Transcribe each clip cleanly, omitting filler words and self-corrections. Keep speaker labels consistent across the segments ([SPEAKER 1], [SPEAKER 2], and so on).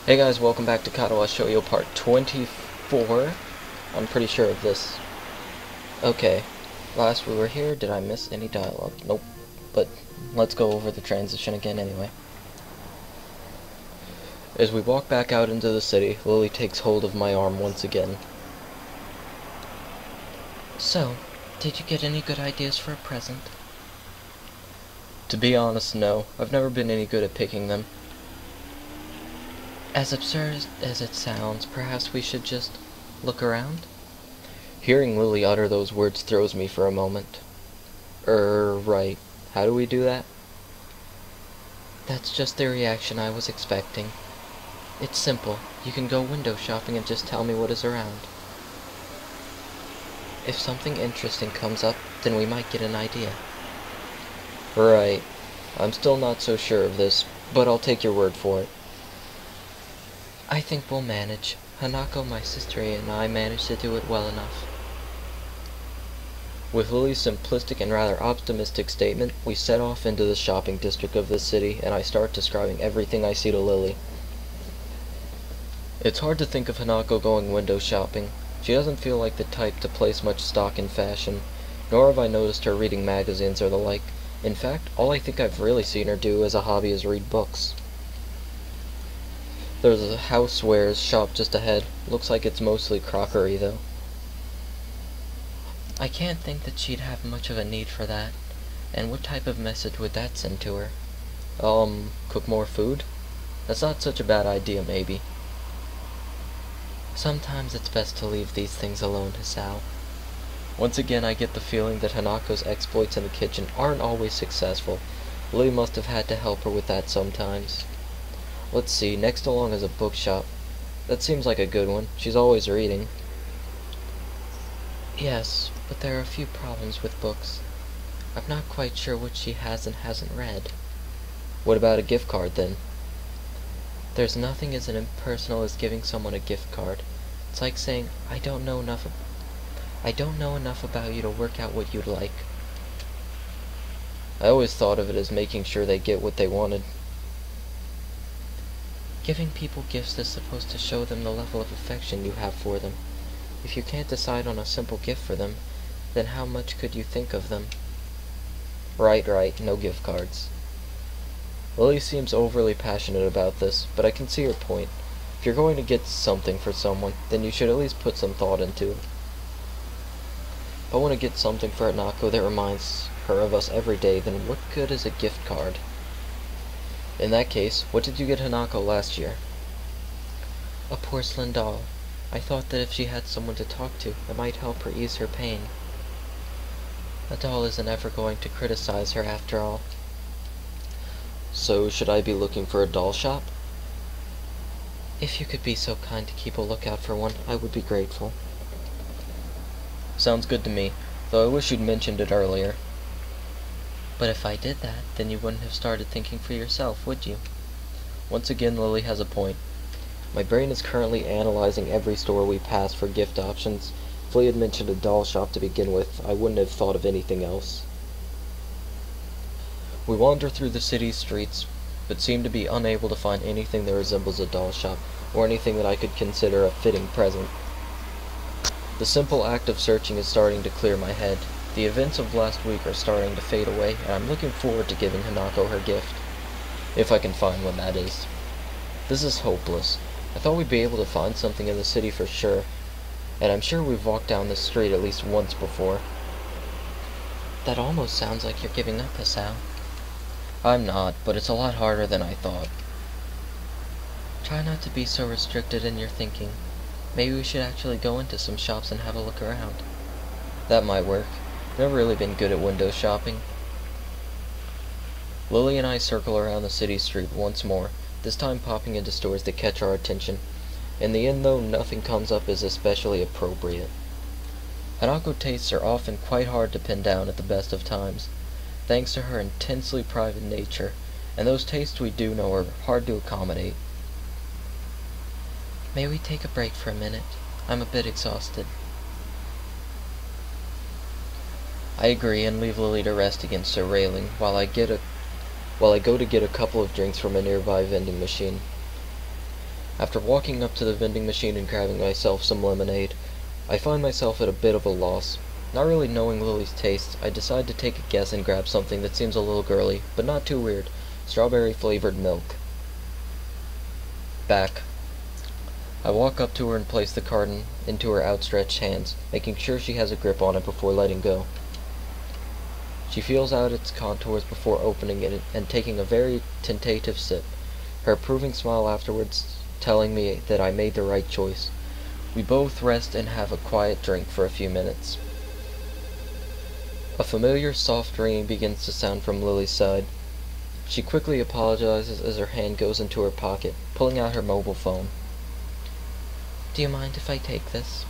[SPEAKER 1] Hey guys, welcome back to Katawa Shoujo part 24. I'm pretty sure of this. Okay, last we were here, did I miss any dialogue? Nope. But let's go over the transition again anyway. As we walk back out into the city, Lily takes hold of my arm once again.
[SPEAKER 2] So, did you get any good ideas for a present?
[SPEAKER 1] To be honest, no. I've never been any good at picking them.
[SPEAKER 2] As absurd as it sounds, perhaps we should just look around?
[SPEAKER 1] Hearing Lily utter those words throws me for a moment. Right. How do we do that?
[SPEAKER 2] That's just the reaction I was expecting. It's simple. You can go window shopping and just tell me what is around. If something interesting comes up, then we might get an idea.
[SPEAKER 1] Right. I'm still not so sure of this, but I'll take your word for it.
[SPEAKER 2] I think we'll manage. Hanako, my sister, and I managed to do it well enough.
[SPEAKER 1] With Lily's simplistic and rather optimistic statement, we set off into the shopping district of the city, and I start describing everything I see to Lily. It's hard to think of Hanako going window shopping. She doesn't feel like the type to place much stock in fashion, nor have I noticed her reading magazines or the like. In fact, all I think I've really seen her do as a hobby is read books. There's a housewares shop just ahead. Looks like it's mostly crockery, though.
[SPEAKER 2] I can't think that she'd have much of a need for that. And what type of message would that send to her?
[SPEAKER 1] Cook more food? That's not such a bad idea, maybe.
[SPEAKER 2] Sometimes it's best to leave these things alone, Hisao.
[SPEAKER 1] Once again, I get the feeling that Hanako's exploits in the kitchen aren't always successful. Lily must have had to help her with that sometimes. Let's see, next along is a bookshop. That seems like a good one. She's always reading.
[SPEAKER 2] Yes, but there are a few problems with books. I'm not quite sure what she has and hasn't read.
[SPEAKER 1] What about a gift card, then?
[SPEAKER 2] There's nothing as impersonal as giving someone a gift card. It's like saying, I don't know enough about you to work out what you'd like.
[SPEAKER 1] I always thought of it as making sure they get what they wanted.
[SPEAKER 2] Giving people gifts is supposed to show them the level of affection you have for them. If you can't decide on a simple gift for them, then how much could you think of them?
[SPEAKER 1] Right, no gift cards. Lily seems overly passionate about this, but I can see her point. If you're going to get something for someone, then you should at least put some thought into it. If I want to get something for Hanako that reminds her of us every day, then what good is a gift card? In that case, what did you get Hanako last year?
[SPEAKER 2] A porcelain doll. I thought that if she had someone to talk to, it might help her ease her pain. A doll isn't ever going to criticize her after all.
[SPEAKER 1] So, should I be looking for a doll shop?
[SPEAKER 2] If you could be so kind to keep a lookout for one, I would be grateful.
[SPEAKER 1] Sounds good to me, though I wish you'd mentioned it earlier.
[SPEAKER 2] But if I did that, then you wouldn't have started thinking for yourself, would you?
[SPEAKER 1] Once again, Lily has a point. My brain is currently analyzing every store we pass for gift options. If Lee had mentioned a doll shop to begin with, I wouldn't have thought of anything else. We wander through the city's streets, but seem to be unable to find anything that resembles a doll shop, or anything that I could consider a fitting present. The simple act of searching is starting to clear my head. The events of last week are starting to fade away, and I'm looking forward to giving Hanako her gift. If I can find one, that is. This is hopeless. I thought we'd be able to find something in the city for sure, and I'm sure we've walked down this street at least once before.
[SPEAKER 2] That almost sounds like you're giving up, Hisao.
[SPEAKER 1] I'm not, but it's a lot harder than I thought.
[SPEAKER 2] Try not to be so restricted in your thinking. Maybe we should actually go into some shops and have a look around.
[SPEAKER 1] That might work. I've never really been good at window shopping. Lily and I circle around the city street once more, this time popping into stores that catch our attention. In the end, though, nothing comes up as especially appropriate. Hanako tastes are often quite hard to pin down at the best of times, thanks to her intensely private nature, and those tastes we do know are hard to accommodate.
[SPEAKER 2] May we take a break for a minute? I'm a bit exhausted.
[SPEAKER 1] I agree and leave Lily to rest against her railing while I go to get a couple of drinks from a nearby vending machine. After walking up to the vending machine and grabbing myself some lemonade, I find myself at a bit of a loss. Not really knowing Lily's tastes, I decide to take a guess and grab something that seems a little girly, but not too weird. Strawberry-flavored milk. Back. I walk up to her and place the carton into her outstretched hands, making sure she has a grip on it before letting go. She feels out its contours before opening it and taking a very tentative sip, her approving smile afterwards telling me that I made the right choice. We both rest and have a quiet drink for a few minutes. A familiar soft ringing begins to sound from Lily's side. She quickly apologizes as her hand goes into her pocket, pulling out her mobile phone.
[SPEAKER 2] Do you mind if I take this?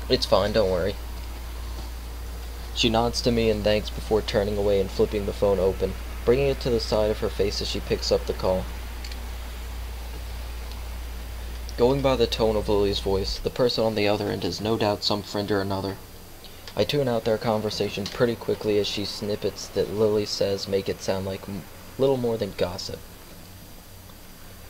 [SPEAKER 1] It's fine, don't worry. She nods to me and thanks before turning away and flipping the phone open, bringing it to the side of her face as she picks up the call. Going by the tone of Lily's voice, the person on the other end is no doubt some friend or another. I tune out their conversation pretty quickly as she snippets that Lily says make it sound like little more than gossip.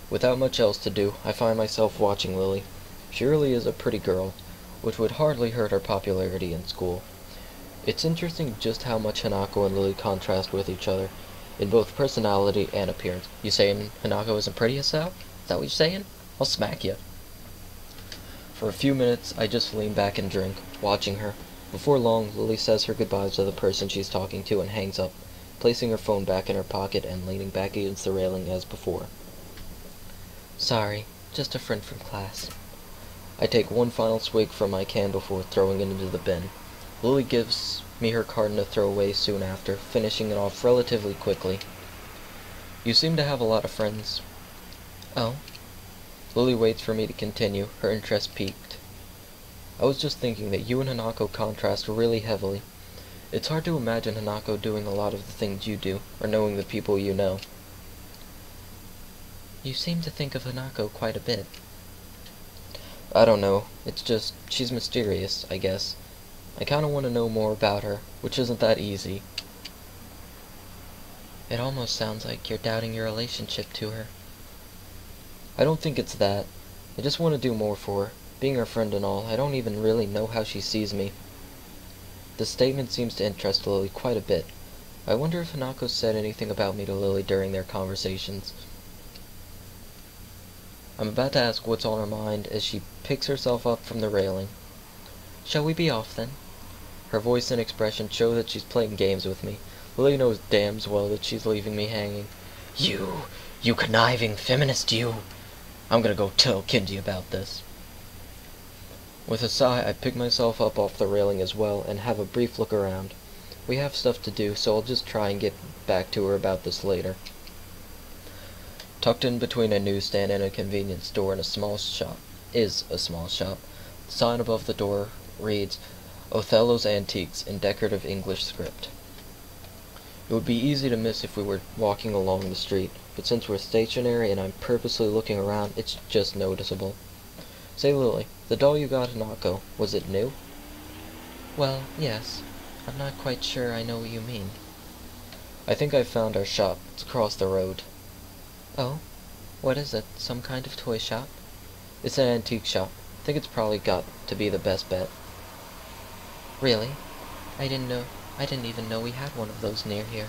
[SPEAKER 1] Without much else to do, I find myself watching Lily. She really is a pretty girl, which would hardly hurt her popularity in school. It's interesting just how much Hanako and Lily contrast with each other, in both personality and appearance. You saying Hanako isn't pretty, Hisao? Is that what you're saying? I'll smack you. For a few minutes, I just lean back and drink, watching her. Before long, Lily says her goodbyes to the person she's talking to and hangs up, placing her phone back in her pocket and leaning back against the railing as before.
[SPEAKER 2] Sorry, just a friend from class.
[SPEAKER 1] I take one final swig from my can before throwing it into the bin. Lily gives me her carton to throw away soon after, finishing it off relatively quickly. You seem to have a lot of friends.
[SPEAKER 2] Oh?
[SPEAKER 1] Lily waits for me to continue, her interest piqued. I was just thinking that you and Hanako contrast really heavily. It's hard to imagine Hanako doing a lot of the things you do, or knowing the people you know.
[SPEAKER 2] You seem to think of Hanako quite a bit.
[SPEAKER 1] I don't know, it's just, she's mysterious, I guess. I kinda want to know more about her, which isn't that easy.
[SPEAKER 2] It almost sounds like you're doubting your relationship to her.
[SPEAKER 1] I don't think it's that. I just want to do more for her. Being her friend and all, I don't even really know how she sees me. The statement seems to interest Lily quite a bit. I wonder if Hanako said anything about me to Lily during their conversations. I'm about to ask what's on her mind as she picks herself up from the railing.
[SPEAKER 2] Shall we be off then?
[SPEAKER 1] Her voice and expression show that she's playing games with me. Lily knows damn well that she's leaving me hanging. You conniving feminist, you! I'm gonna go tell Kenji about this. With a sigh, I pick myself up off the railing as well and have a brief look around. We have stuff to do, so I'll just try and get back to her about this later. Tucked in between a newsstand and a convenience store and a small shop. The sign above the door reads, Othello's Antiques in decorative English script. It would be easy to miss if we were walking along the street, but since we're stationary and I'm purposely looking around, it's just noticeable. Say, Lily, the doll you got Hanako, was it new?
[SPEAKER 2] Well, yes. I'm not quite sure I know what you mean.
[SPEAKER 1] I think I've found our shop. It's across the road.
[SPEAKER 2] Oh? What is it? Some kind of toy shop?
[SPEAKER 1] It's an antique shop. I think it's probably got to be the best bet.
[SPEAKER 2] Really? I didn't even know we had one of those near here.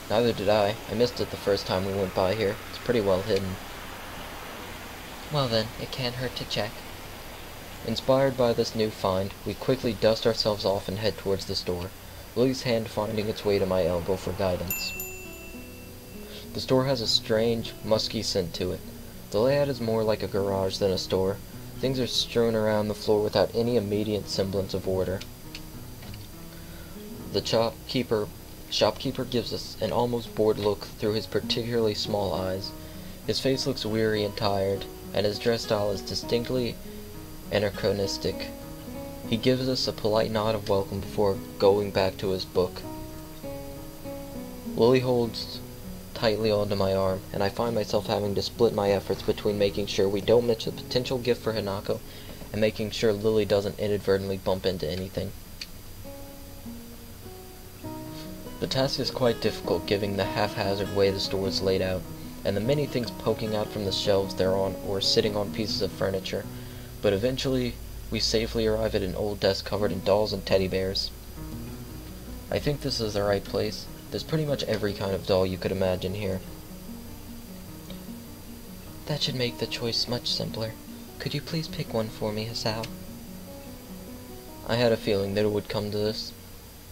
[SPEAKER 1] Neither did I. I missed it the first time we went by here. It's pretty well hidden.
[SPEAKER 2] Well then, it can't hurt to check.
[SPEAKER 1] Inspired by this new find, we quickly dust ourselves off and head towards the store, Lily's hand finding its way to my elbow for guidance. The store has a strange, musky scent to it. The layout is more like a garage than a store. Things are strewn around the floor without any immediate semblance of order. The shopkeeper gives us an almost bored look through his particularly small eyes. His face looks weary and tired, and his dress style is distinctly anachronistic. He gives us a polite nod of welcome before going back to his book. Lily holds tightly onto my arm, and I find myself having to split my efforts between making sure we don't miss a potential gift for Hanako and making sure Lily doesn't inadvertently bump into anything. The task is quite difficult given the haphazard way the store is laid out, and the many things poking out from the shelves they're on or sitting on pieces of furniture, but eventually we safely arrive at an old desk covered in dolls and teddy bears. I think this is the right place. There's pretty much every kind of doll you could imagine here.
[SPEAKER 2] That should make the choice much simpler. Could you please pick one for me, Hisao?
[SPEAKER 1] I had a feeling that it would come to this.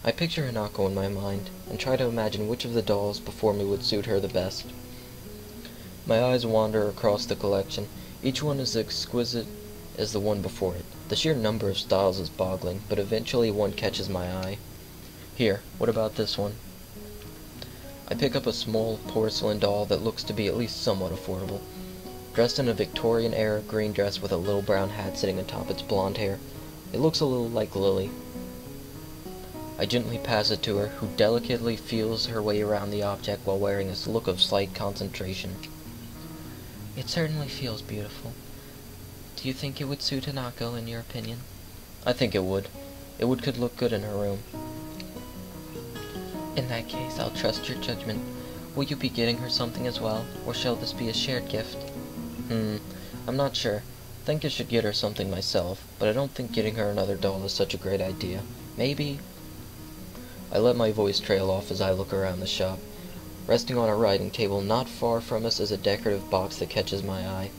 [SPEAKER 1] I picture Hanako in my mind, and try to imagine which of the dolls before me would suit her the best. My eyes wander across the collection. Each one is as exquisite as the one before it. The sheer number of styles is boggling, but eventually one catches my eye. Here, what about this one? I pick up a small porcelain doll that looks to be at least somewhat affordable. Dressed in a Victorian-era green dress with a little brown hat sitting atop its blonde hair, it looks a little like Lily. I gently pass it to her, who delicately feels her way around the object while wearing a look of slight concentration.
[SPEAKER 2] It certainly feels beautiful. Do you think it would suit Hanako, in your opinion?
[SPEAKER 1] I think it would. It could look good in her room.
[SPEAKER 2] In that case, I'll trust your judgment. Will you be getting her something as well, or shall this be a shared gift?
[SPEAKER 1] I'm not sure. I think I should get her something myself, but I don't think getting her another doll is such a great idea. Maybe... I let my voice trail off as I look around the shop. Resting on a writing table not far from us is a decorative box that catches my eye.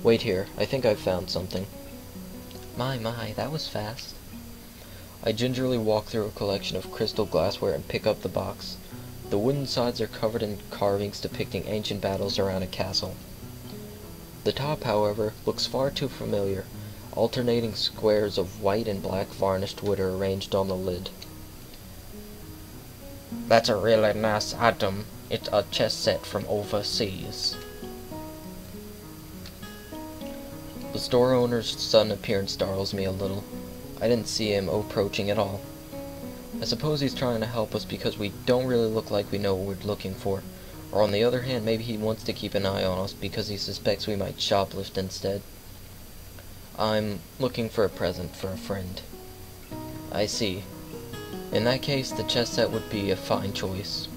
[SPEAKER 1] Wait here, I think I've found something.
[SPEAKER 2] My, that was fast.
[SPEAKER 1] I gingerly walk through a collection of crystal glassware and pick up the box. The wooden sides are covered in carvings depicting ancient battles around a castle. The top, however, looks far too familiar. Alternating squares of white and black varnished wood are arranged on the lid.
[SPEAKER 2] That's a really nice item. It's a chess set from overseas.
[SPEAKER 1] The store owner's sudden appearance startles me a little. I didn't see him approaching at all. I suppose he's trying to help us because we don't really look like we know what we're looking for. Or on the other hand, maybe he wants to keep an eye on us because he suspects we might shoplift instead. I'm looking for a present for a friend. I see. In that case, the chess set would be a fine choice.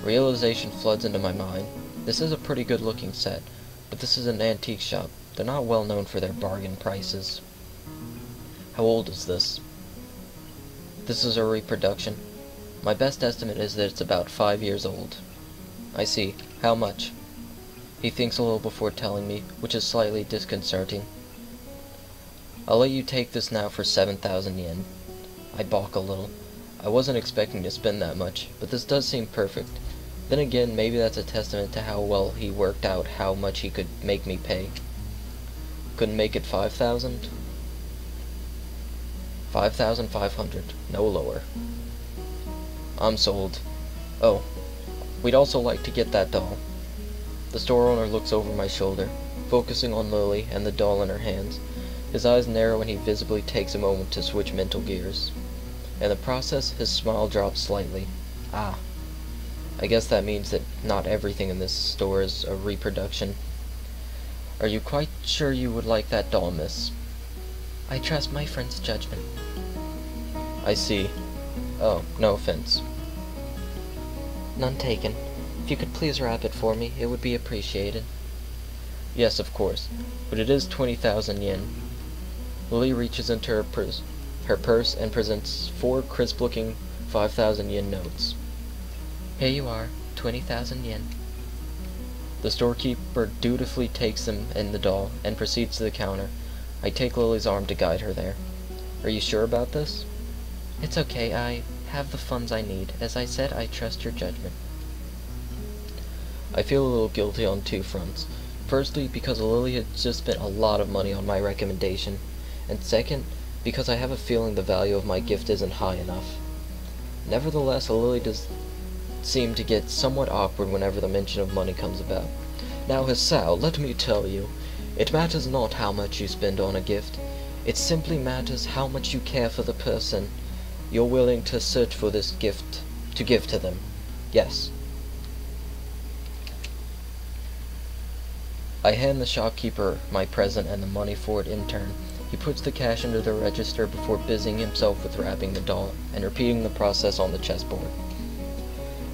[SPEAKER 1] Realization floods into my mind. This is a pretty good looking set, but this is an antique shop. They're not well known for their bargain prices. How old is this? This is a reproduction. My best estimate is that it's about 5 years old. I see. How much? He thinks a little before telling me, which is slightly disconcerting. I'll let you take this now for 7,000 yen. I balk a little. I wasn't expecting to spend that much, but this does seem perfect. Then again, maybe that's a testament to how well he worked out how much he could make me pay. Couldn't make it 5,000? 5,500. No lower. I'm sold. Oh, we'd also like to get that doll. The store owner looks over my shoulder, focusing on Lily and the doll in her hands. His eyes narrow and he visibly takes a moment to switch mental gears. In the process, his smile drops slightly. Ah. I guess that means that not everything in this store is a reproduction. Are you quite sure you would like that doll, miss?
[SPEAKER 2] I trust my friend's judgment.
[SPEAKER 1] I see. Oh, no offense.
[SPEAKER 2] None taken. If you could please wrap it for me, it would be appreciated.
[SPEAKER 1] Yes, of course, but it is 20,000 yen. Lily reaches into her purse and presents 4 crisp-looking 5,000 yen notes.
[SPEAKER 2] Here you are, 20,000 yen.
[SPEAKER 1] The storekeeper dutifully takes them and the doll, and proceeds to the counter. I take Lily's arm to guide her there. Are you sure about this?
[SPEAKER 2] It's okay, I have the funds I need. As I said, I trust your judgment.
[SPEAKER 1] I feel a little guilty on 2 fronts. Firstly, because Lily had just spent a lot of money on my recommendation, and second, because I have a feeling the value of my gift isn't high enough. Nevertheless, Lily does seem to get somewhat awkward whenever the mention of money comes about. Now, Hisao, let me tell you, it matters not how much you spend on a gift. It simply matters how much you care for the person you're willing to search for this gift to give to them. Yes. I hand the shopkeeper my present and the money for it in turn. He puts the cash into the register before busying himself with wrapping the doll and repeating the process on the chessboard.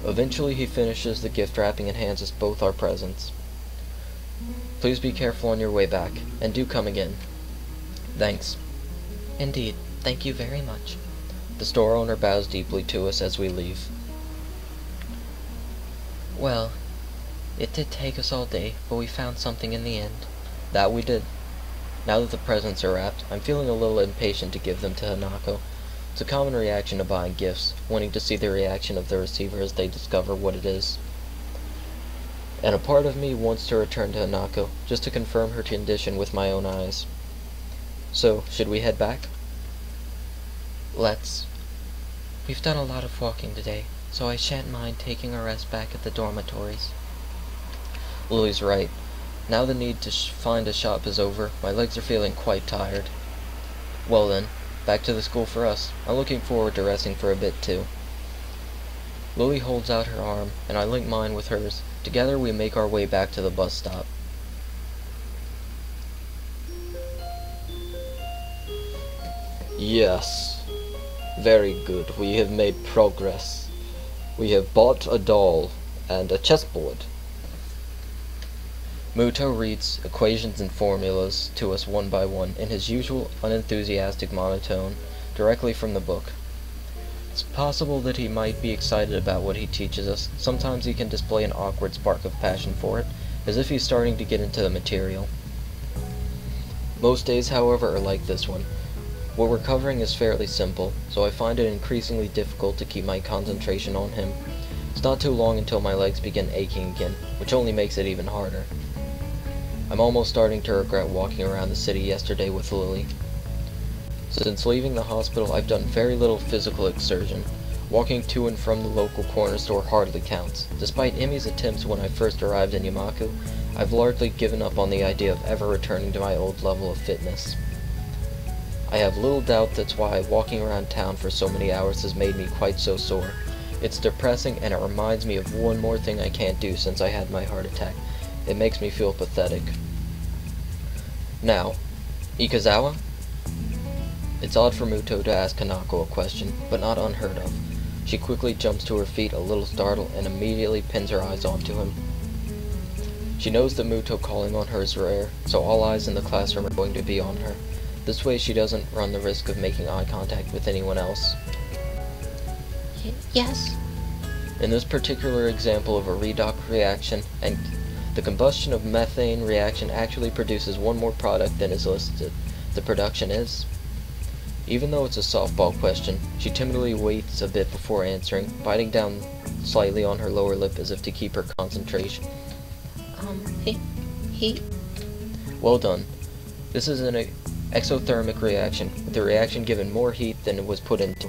[SPEAKER 1] Eventually he finishes the gift wrapping and hands us both our presents. Please be careful on your way back, and do come again. Thanks.
[SPEAKER 2] Indeed, thank you very much.
[SPEAKER 1] The store owner bows deeply to us as we leave.
[SPEAKER 2] Well, it did take us all day, but we found something in the end.
[SPEAKER 1] That we did. Now that the presents are wrapped, I'm feeling a little impatient to give them to Hanako. It's a common reaction to buying gifts, wanting to see the reaction of the receiver as they discover what it is. And a part of me wants to return to Hanako, just to confirm her condition with my own eyes. So, should we head back?
[SPEAKER 2] Let's. We've done a lot of walking today, so I shan't mind taking a rest back at the dormitories.
[SPEAKER 1] Lily's right. Now the need to find a shop is over, my legs are feeling quite tired. Well then, back to the school for us. I'm looking forward to resting for a bit too. Lily holds out her arm, and I link mine with hers. Together we make our way back to the bus stop. Yes. Very good. We have made progress. We have bought a doll and a chessboard. Muto reads equations and formulas to us one by one in his usual unenthusiastic monotone, directly from the book. It's possible that he might be excited about what he teaches us. Sometimes he can display an awkward spark of passion for it, as if he's starting to get into the material. Most days, however, are like this one. What we're covering is fairly simple, so I find it increasingly difficult to keep my concentration on him. It's not too long until my legs begin aching again, which only makes it even harder. I'm almost starting to regret walking around the city yesterday with Lily. Since leaving the hospital, I've done very little physical exertion. Walking to and from the local corner store hardly counts. Despite Emmy's attempts when I first arrived in Yamaku, I've largely given up on the idea of ever returning to my old level of fitness. I have little doubt that's why walking around town for so many hours has made me quite so sore. It's depressing, and it reminds me of one more thing I can't do since I had my heart attack. It makes me feel pathetic. Now, Ikazawa? It's odd for Muto to ask Hanako a question, but not unheard of. She quickly jumps to her feet, a little startled, and immediately pins her eyes onto him. She knows that Muto calling on her is rare, so all eyes in the classroom are going to be on her. This way she doesn't run the risk of making eye contact with anyone else.
[SPEAKER 2] Yes?
[SPEAKER 1] In this particular example of a redox reaction, and the combustion of methane reaction actually produces one more product than is listed. The production is... Even though it's a softball question, she timidly waits a bit before answering, biting down slightly on her lower lip as if to keep her concentration.
[SPEAKER 2] Heat?
[SPEAKER 1] Well done. This is an exothermic reaction, with the reaction given more heat than it was put into.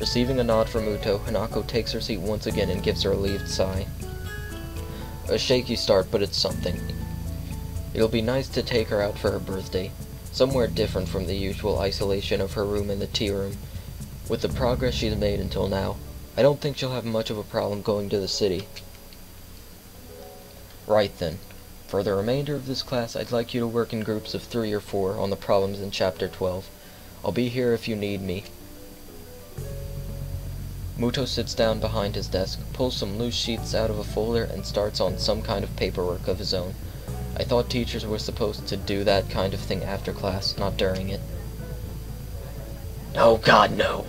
[SPEAKER 1] Receiving a nod from Muto, Hanako takes her seat once again and gives her a relieved sigh. A shaky start, but it's something. It'll be nice to take her out for her birthday, somewhere different from the usual isolation of her room and the tea room. With the progress she's made until now, I don't think she'll have much of a problem going to the city. Right then. For the remainder of this class, I'd like you to work in groups of 3 or 4 on the problems in Chapter 12. I'll be here if you need me. Muto sits down behind his desk, pulls some loose sheets out of a folder, and starts on some kind of paperwork of his own. I thought teachers were supposed to do that kind of thing after class, not during it. Oh God, no!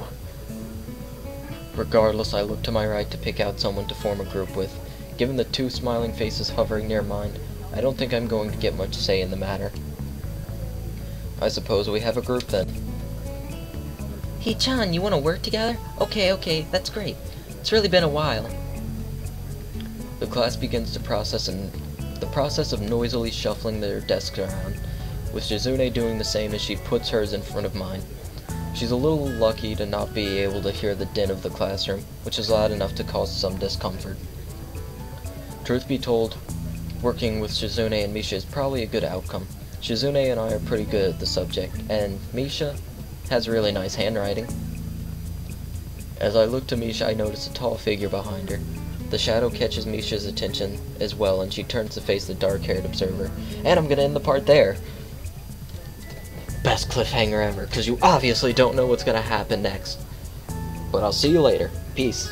[SPEAKER 1] Regardless, I look to my right to pick out someone to form a group with. Given the 2 smiling faces hovering near mine, I don't think I'm going to get much say in the matter. I suppose we have a group then.
[SPEAKER 2] Hey Chan, you want to work together? Okay, that's great. It's really been a while.
[SPEAKER 1] The class begins to process the process of noisily shuffling their desks around, with Shizune doing the same as she puts hers in front of mine. She's a little lucky to not be able to hear the din of the classroom, which is loud enough to cause some discomfort. Truth be told, working with Shizune and Misha is probably a good outcome. Shizune and I are pretty good at the subject, and Misha has really nice handwriting. As I look to Misha, I notice a tall figure behind her. The shadow catches Misha's attention as well, and she turns to face the dark-haired observer. And I'm gonna end the part there. Best cliffhanger ever, because you obviously don't know what's gonna happen next. But I'll see you later. Peace.